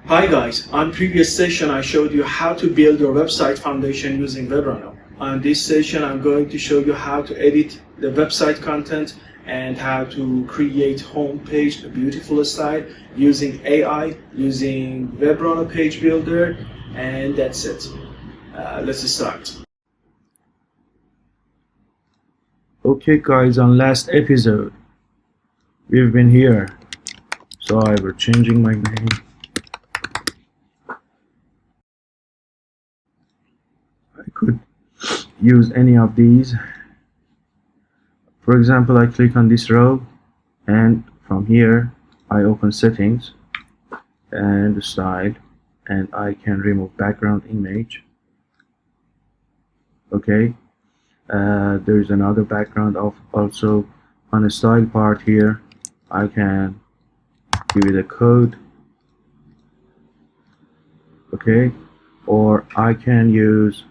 Hi guys, on previous session I showed you how to build your website foundation using Webruno. On this session I'm going to show you how to edit the website content and how to create homepage, a beautiful style using AI, using Webruno page builder, and that's it. Let's start. Okay guys, on last episode we've been here, so I was changing my name. I could use any of these. For example, I click on this row and from here I open settings and style, and I can remove background image. Okay, there is another background of also on the style part here. I can give it a code, okay, or I can use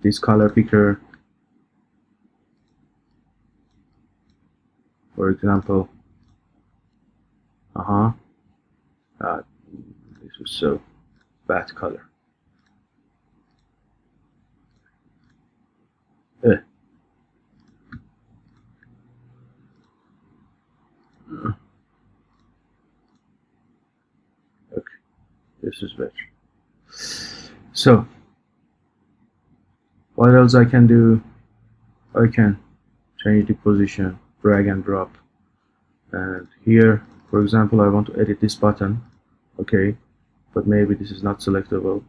this color picker, for example. This is so bad color. Okay, this is better. So what else I can do? I can change the position, drag and drop, and here, for example, I want to edit this button, okay, but maybe this is not selectable.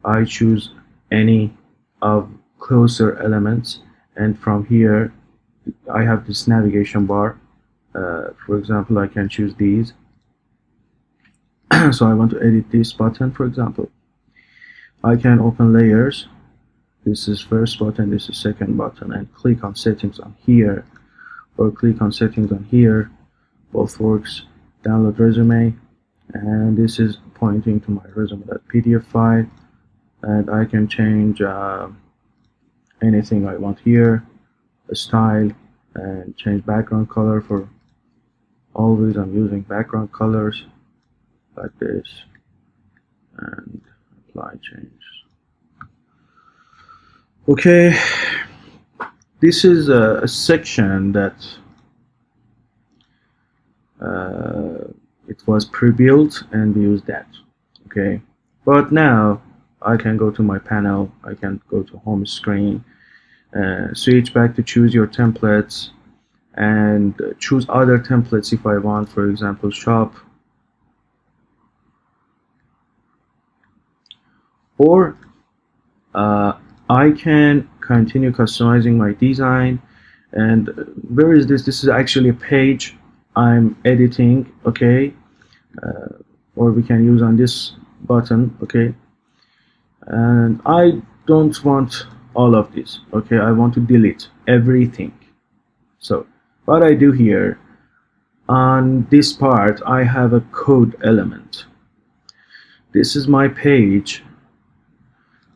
I choose any of closer elements, and from here I have this navigation bar. For example, I can choose these. So I want to edit this button, for example. I can open layers. This is first button, this is second button, and click on settings on here, or click on settings on here. Both works. Download resume, and this is pointing to my resume.pdf file, and I can change anything I want here, a style, and change background color. For always I'm using background colors like this, and apply change. Okay, this is a section that it was pre-built and we use that. Okay, but now I can go to my panel, I can go to home screen, switch back to choose your templates, and choose other templates if I want, for example shop, or I can continue customizing my design. And where is this? This is actually a page I'm editing, okay, or we can use on this button, okay, and I don't want all of this, okay, I want to delete everything. So what I do here, on this part I have a code element. This is my page.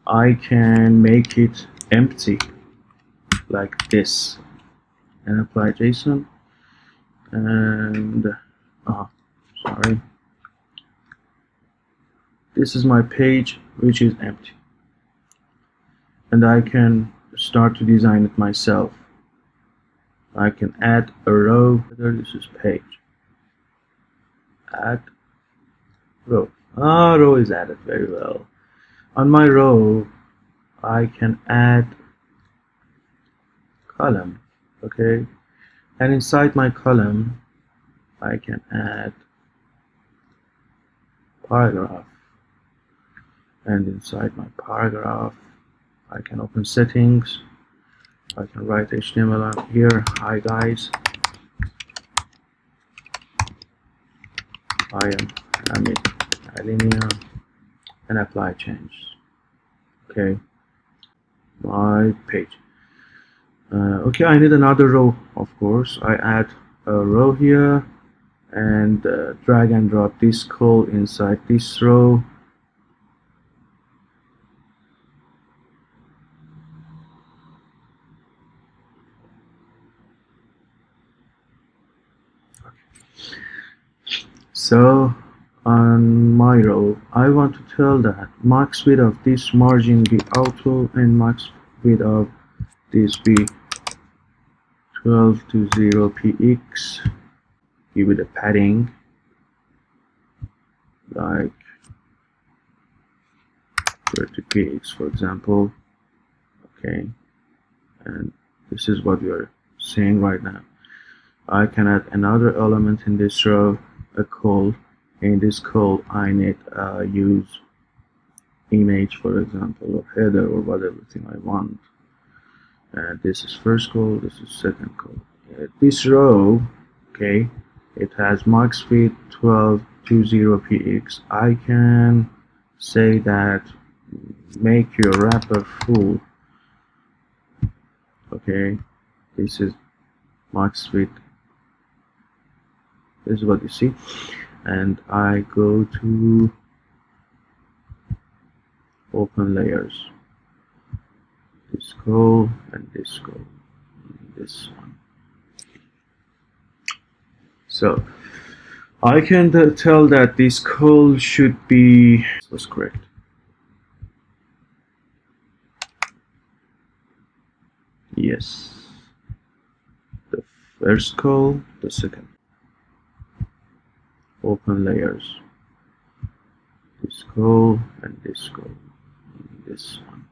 I can make it empty like this and apply JSON, and sorry, this is my page which is empty, and I can start to design it myself. I can add a row. This is page, add row. Row is added very well. On my row I can add column, okay, and inside my column I can add paragraph, and inside my paragraph I can open settings. I can write HTML on here. Hi guys, I am Amit Alinea, and apply change. Okay, my page. Okay, I need another row, of course. I add a row here and drag and drop this call inside this row. So on my row, I want to tell that max width of this margin be auto and max width of this be 12 to 0 px. Give it a padding like 30 px, for example. Okay, and this is what we are seeing right now. I can add another element in this row, a call. In this call, I need use image, for example, or header, or whatever thing I want. And this is first call, this is second call. This row, okay, it has max width 12 to 0 px. I can say that make your wrapper full. Okay, this is max width. This is what you see. And I go to open layers, this call and this call, and this one. So I can tell that this call should be, was correct. Yes, the first call, the second. Open layers, this call and this call, and this one.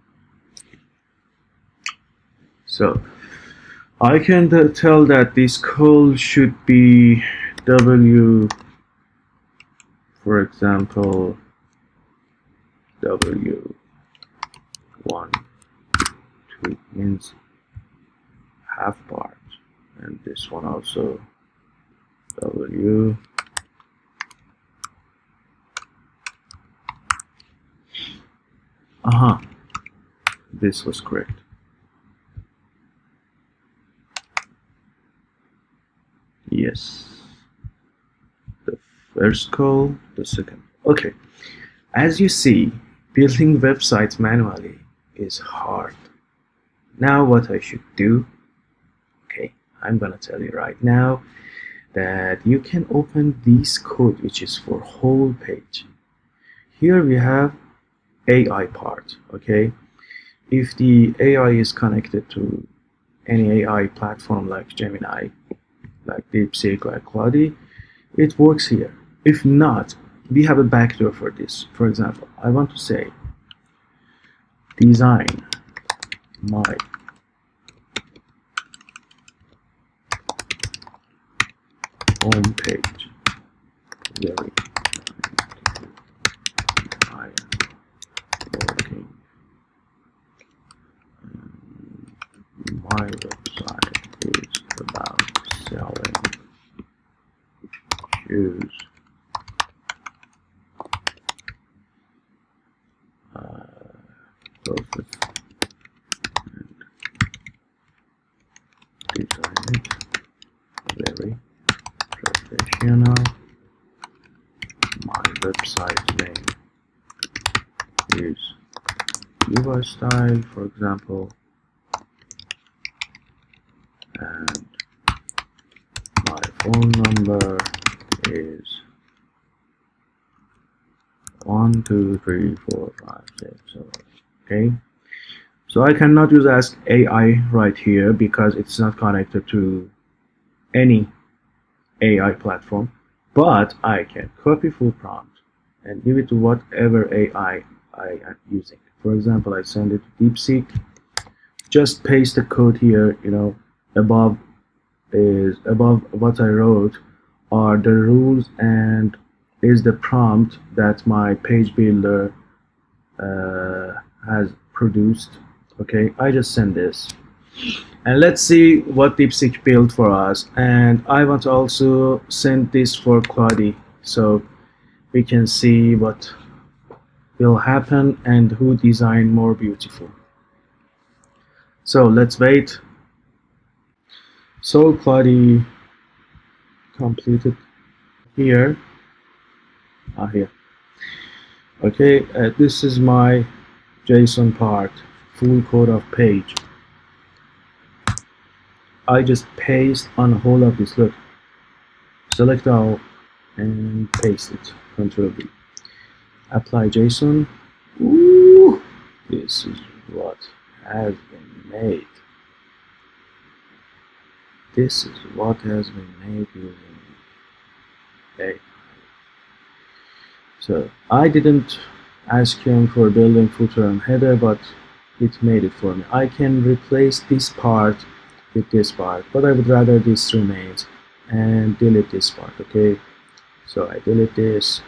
So I can tell that this call should be W, for example, W1, 2 means half part, and this one also W. This was correct. Yes, the first call, the second. Okay, as you see, building websites manually is hard. Now what I should do, okay, I'm gonna tell you right now that you can open this code, which is for whole page. Here we have AI part, okay. If the AI is connected to any AI platform like Gemini, like DeepSeek, like Claude, it works here. If not, we have a backdoor for this. For example, I want to say design my home page. Very I am working. My website is about selling shoes. Closes and design it. Very professional. My website name is UI style, for example, and my phone number is 1 2 3 4 5 6 7. Okay, so I cannot use Ask AI right here because it's not connected to any AI platform, but I can copy full prompt and give it to whatever AI I am using. For example, I send it to DeepSeek, just paste the code here, above what I wrote are the rules and is the prompt that my page builder has produced. Okay, I just send this and let's see what DeepSeek built for us. And I want to also send this for Claude so we can see what will happen and who designed more beautiful. So let's wait. So Claude completed here. Here. Okay, this is my JSON part, full code of page. I just paste on whole of this. Look, select all, and paste it. Ctrl V. Apply JSON. Ooh, this is what has been made. This is what has been made using AI. So I didn't ask him for building footer and header, but it made it for me. I can replace this part with this part, but I would rather this remains, and delete this part. Okay, so I delete this,